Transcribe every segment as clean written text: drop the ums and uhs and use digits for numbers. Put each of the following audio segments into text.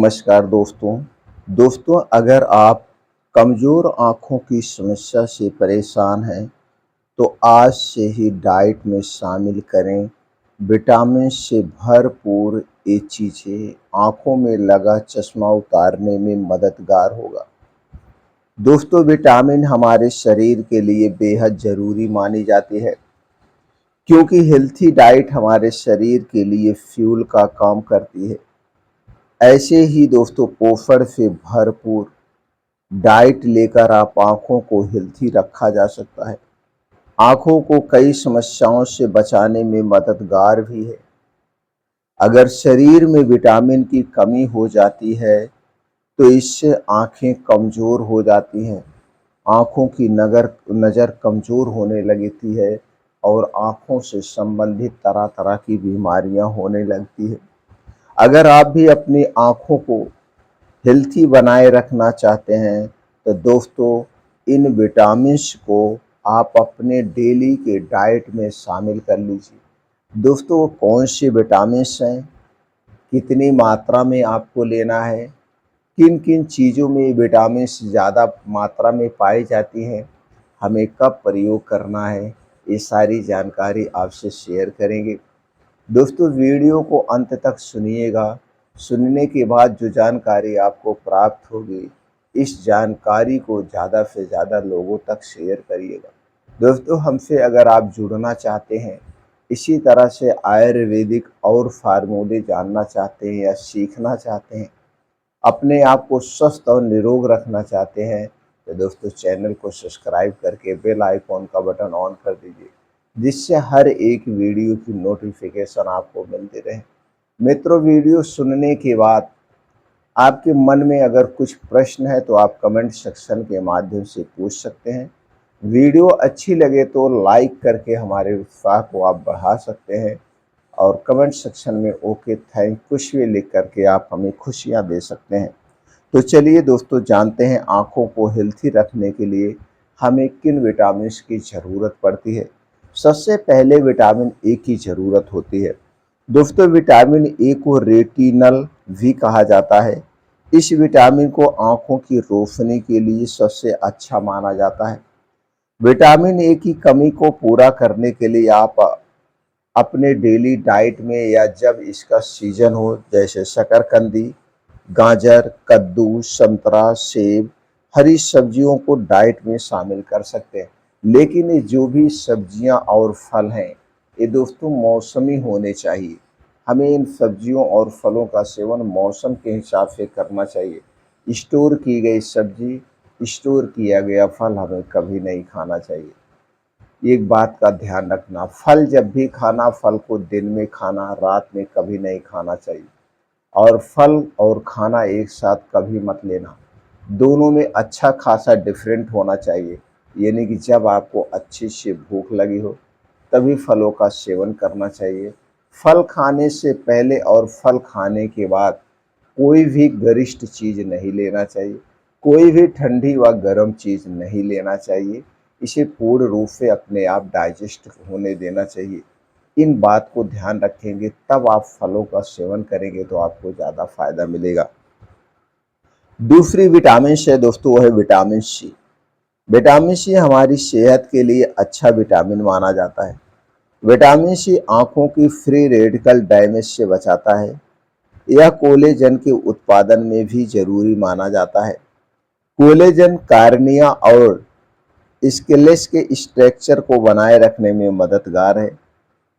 नमस्कार दोस्तों अगर आप कमज़ोर आँखों की समस्या से परेशान हैं तो आज से ही डाइट में शामिल करें विटामिन से भरपूर ये चीज़ें आँखों में लगा चश्मा उतारने में मददगार होगा। दोस्तों विटामिन हमारे शरीर के लिए बेहद ज़रूरी मानी जाती है क्योंकि हेल्थी डाइट हमारे शरीर के लिए फ्यूल का काम करती है। ऐसे ही दोस्तों पोषण से भरपूर डाइट लेकर आप आँखों को हेल्थी रखा जा सकता है। आँखों को कई समस्याओं से बचाने में मददगार भी है। अगर शरीर में विटामिन की कमी हो जाती है तो इससे आँखें कमज़ोर हो जाती हैं, आँखों की नज़र कमज़ोर होने लगती है और आँखों से संबंधित तरह तरह की बीमारियां होने लगती है। अगर आप भी अपनी आँखों को हेल्थी बनाए रखना चाहते हैं तो दोस्तों इन विटामिन्स को आप अपने डेली के डाइट में शामिल कर लीजिए। दोस्तों वो कौन से विटामिन्स हैं, कितनी मात्रा में आपको लेना है, किन किन चीज़ों में विटामिन्स ज़्यादा मात्रा में पाई जाती हैं, हमें कब प्रयोग करना है, ये सारी जानकारी आपसे शेयर करेंगे। दोस्तों वीडियो को अंत तक सुनिएगा। सुनने के बाद जो जानकारी आपको प्राप्त होगी इस जानकारी को ज़्यादा से ज़्यादा लोगों तक शेयर करिएगा। दोस्तों हमसे अगर आप जुड़ना चाहते हैं, इसी तरह से आयुर्वेदिक और फार्मूले जानना चाहते हैं या सीखना चाहते हैं, अपने आप को स्वस्थ और निरोग रखना चाहते हैं तो दोस्तों चैनल को सब्सक्राइब करके बेल आइकॉन का बटन ऑन कर दीजिए, जिससे हर एक वीडियो की नोटिफिकेशन आपको मिलती रहे। मित्रों वीडियो सुनने के बाद आपके मन में अगर कुछ प्रश्न है तो आप कमेंट सेक्शन के माध्यम से पूछ सकते हैं। वीडियो अच्छी लगे तो लाइक करके हमारे उत्साह को आप बढ़ा सकते हैं और कमेंट सेक्शन में ओके थैंक कुछ भी लिख करके आप हमें खुशियाँ दे सकते हैं। तो चलिए दोस्तों जानते हैं आँखों को हेल्थी रखने के लिए हमें किन विटामिन्स की ज़रूरत पड़ती है। सबसे पहले विटामिन ए की ज़रूरत होती है। दोस्तों विटामिन ए को रेटिनल भी कहा जाता है। इस विटामिन को आँखों की रोशनी के लिए सबसे अच्छा माना जाता है। विटामिन ए की कमी को पूरा करने के लिए आप अपने डेली डाइट में या जब इसका सीजन हो जैसे शकरकंदी, गाजर, कद्दू, संतरा, सेब, हरी सब्जियों को डाइट में शामिल कर सकते हैं। लेकिन ये जो भी सब्जियां और फल हैं ये दोस्तों मौसमी होने चाहिए। हमें इन सब्जियों और फलों का सेवन मौसम के हिसाब से करना चाहिए। स्टोर की गई सब्जी, स्टोर किया गया फल हमें कभी नहीं खाना चाहिए। एक बात का ध्यान रखना, फल जब भी खाना फल को दिन में खाना, रात में कभी नहीं खाना चाहिए। और फल और खाना एक साथ कभी मत लेना, दोनों में अच्छा खासा डिफरेंट होना चाहिए। यानी कि जब आपको अच्छी सी भूख लगी हो तभी फलों का सेवन करना चाहिए। फल खाने से पहले और फल खाने के बाद कोई भी गरिष्ठ चीज़ नहीं लेना चाहिए, कोई भी ठंडी व गर्म चीज़ नहीं लेना चाहिए। इसे पूर्ण रूप से अपने आप डाइजेस्ट होने देना चाहिए। इन बात को ध्यान रखेंगे तब आप फलों का सेवन करेंगे तो आपको ज़्यादा फायदा मिलेगा। दूसरी विटामिन है दोस्तों वो है विटामिन सी। विटामिन सी हमारी सेहत के लिए अच्छा विटामिन माना जाता है। विटामिन सी आँखों की फ्री रेडिकल डैमेज से बचाता है। यह कोलेजन के उत्पादन में भी जरूरी माना जाता है। कोलेजन कार्निया और स्केलेस के स्ट्रक्चर को बनाए रखने में मददगार है।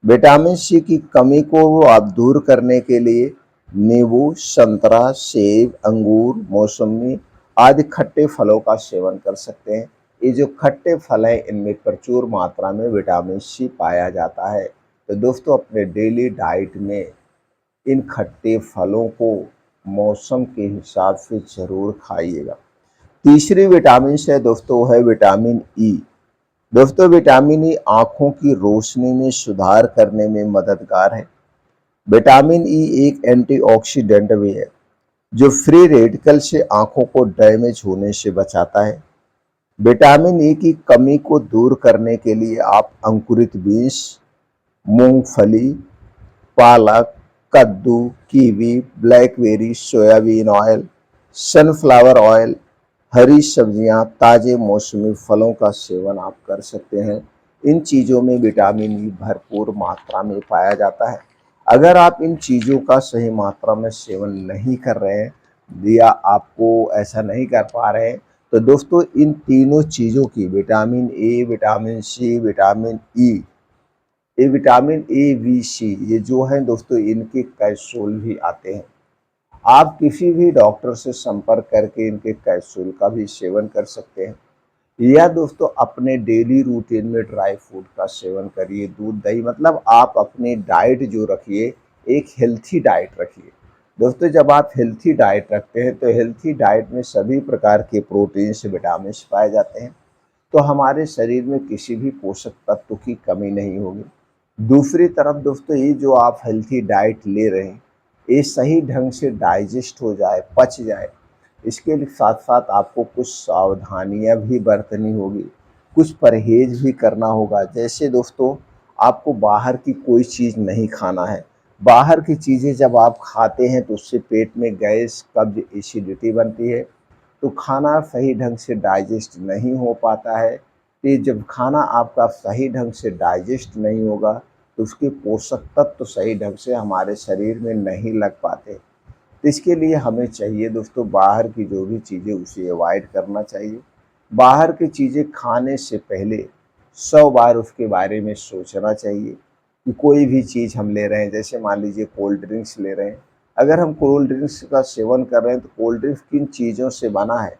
विटामिन सी की कमी को आप दूर करने के लिए नींबू, संतरा, सेब, अंगूर, मौसमी आदि खट्टे फलों का सेवन कर सकते हैं। ये जो खट्टे फल हैं इनमें प्रचुर मात्रा में विटामिन सी पाया जाता है। तो दोस्तों अपने डेली डाइट में इन खट्टे फलों को मौसम के हिसाब से ज़रूर खाइएगा। तीसरी विटामिन है दोस्तों वो है विटामिन ई। दोस्तों विटामिन ई आँखों की रोशनी में सुधार करने में मददगार है। विटामिन ई एक एंटीऑक्सीडेंट भी है जो फ्री रेडिकल से आँखों को डैमेज होने से बचाता है। विटामिन ई की कमी को दूर करने के लिए आप अंकुरित बीन्स, मूंगफली, पालक, कद्दू, kiwi, blackberry, soybean oil, sunflower oil, हरी सब्जियां, ताजे मौसमी फलों का सेवन आप कर सकते हैं। इन चीज़ों में विटामिन ई भरपूर मात्रा में पाया जाता है। अगर आप इन चीज़ों का सही मात्रा में सेवन नहीं कर रहे हैं या आपको ऐसा नहीं कर पा रहे हैं, तो दोस्तों इन तीनों चीज़ों की vitamin A, vitamin C, vitamin E, ये विटामिन ए, बी, सी ये जो है दोस्तों इनके कैप्सूल भी आते हैं। आप किसी भी डॉक्टर से संपर्क करके इनके कैप्सूल का भी सेवन कर सकते हैं, या दोस्तों अपने डेली रूटीन में ड्राई फ्रूट का सेवन करिए, दूध दही, मतलब आप अपनी डाइट जो रखिए, एक हेल्थी डाइट रखिए। दोस्तों जब आप हेल्थी डाइट रखते हैं तो हेल्थी डाइट में सभी प्रकार के प्रोटीन्स, विटामिन पाए जाते हैं, तो हमारे शरीर में किसी भी पोषक तत्व की कमी नहीं होगी। दूसरी तरफ दोस्तों ये जो आप हेल्थी डाइट ले रहे हैं, ये सही ढंग से डाइजेस्ट हो जाए, पच जाए, इसके साथ साथ आपको कुछ सावधानियां भी बरतनी होगी, कुछ परहेज भी करना होगा। जैसे दोस्तों आपको बाहर की कोई चीज़ नहीं खाना है। बाहर की चीज़ें जब आप खाते हैं तो उससे पेट में गैस, कब्ज, एसिडिटी बनती है, तो खाना सही ढंग से डाइजेस्ट नहीं हो पाता है। ये जब खाना आपका सही ढंग से डाइजेस्ट नहीं होगा तो उसके पोषक तत्व सही ढंग से हमारे शरीर में नहीं लग पाते। तो इसके लिए हमें चाहिए दोस्तों बाहर की जो भी चीज़ें उसे अवॉइड करना चाहिए। बाहर की चीज़ें खाने से पहले 100 बार उसके बारे में सोचना चाहिए कि कोई भी चीज़ हम ले रहे हैं, जैसे मान लीजिए कोल्ड ड्रिंक्स ले रहे हैं, अगर हम कोल्ड ड्रिंक्स का सेवन कर रहे हैं तो कोल्ड ड्रिंक्स किन चीज़ों से बना है,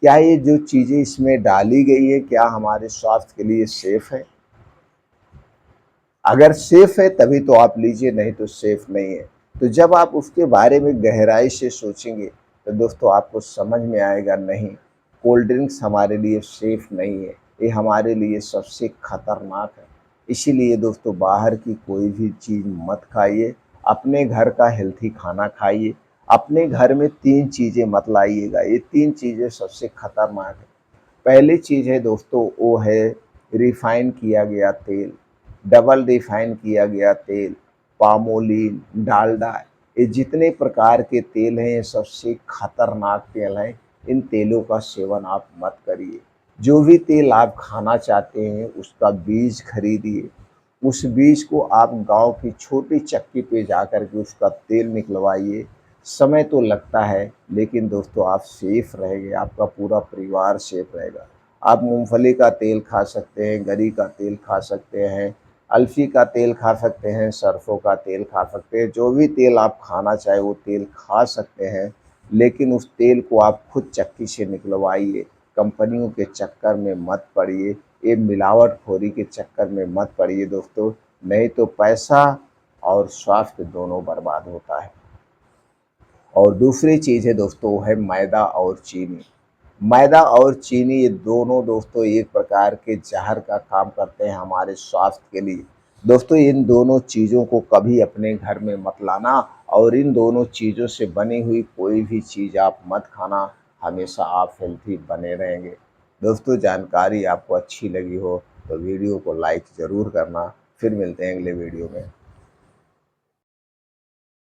क्या ये जो चीज़ें इसमें डाली गई है क्या हमारे स्वास्थ्य के लिए सेफ है? अगर सेफ है तभी तो आप लीजिए, नहीं तो सेफ नहीं है। तो जब आप उसके बारे में गहराई से सोचेंगे तो दोस्तों आपको समझ में आएगा, नहीं, कोल्ड ड्रिंक्स हमारे लिए सेफ नहीं है, ये हमारे लिए सबसे खतरनाक है। इसीलिए दोस्तों बाहर की कोई भी चीज़ मत खाइए, अपने घर का हेल्थी खाना खाइए। अपने घर में 3 चीज़ें मत लाइएगा, ये 3 चीज़ें सबसे खतरनाक है। पहली चीज़ है दोस्तों वो है रिफ़ाइन किया गया तेल, डबल रिफ़ाइन किया गया तेल, पामोलिन, डालडा, ये जितने प्रकार के तेल हैं ये सबसे खतरनाक तेल हैं। इन तेलों का सेवन आप मत करिए। जो भी तेल आप खाना चाहते हैं उसका बीज खरीदिए, उस बीज को आप गाँव की छोटी चक्की पे जाकर के उसका तेल निकलवाइए। समय तो लगता है लेकिन दोस्तों आप सेफ रहेंगे, आपका पूरा परिवार सेफ रहेगा। आप मूँगफली का तेल खा सकते हैं, गरी का तेल खा सकते हैं, अलसी का तेल खा सकते हैं, सरसों का तेल खा सकते हैं, जो भी तेल आप खाना चाहें वो तेल खा सकते हैं। लेकिन उस तेल को आप खुद चक्की से निकलवाइए, कंपनियों के चक्कर में मत पड़िए, ये मिलावटखोरी के चक्कर में मत पड़िए दोस्तों, नहीं तो पैसा और स्वास्थ्य दोनों बर्बाद होता है। और दूसरी चीज़ है दोस्तों वो है मैदा और चीनी। मैदा और चीनी ये दोनों दोस्तों एक प्रकार के ज़हर का काम करते हैं हमारे स्वास्थ्य के लिए। दोस्तों इन दोनों चीज़ों को कभी अपने घर में मत लाना, और इन दोनों चीज़ों से बनी हुई कोई भी चीज़ आप मत खाना, हमेशा आप हेल्थी बने रहेंगे। दोस्तों जानकारी आपको अच्छी लगी हो तो वीडियो को लाइक ज़रूर करना। फिर मिलते हैं अगले वीडियो में।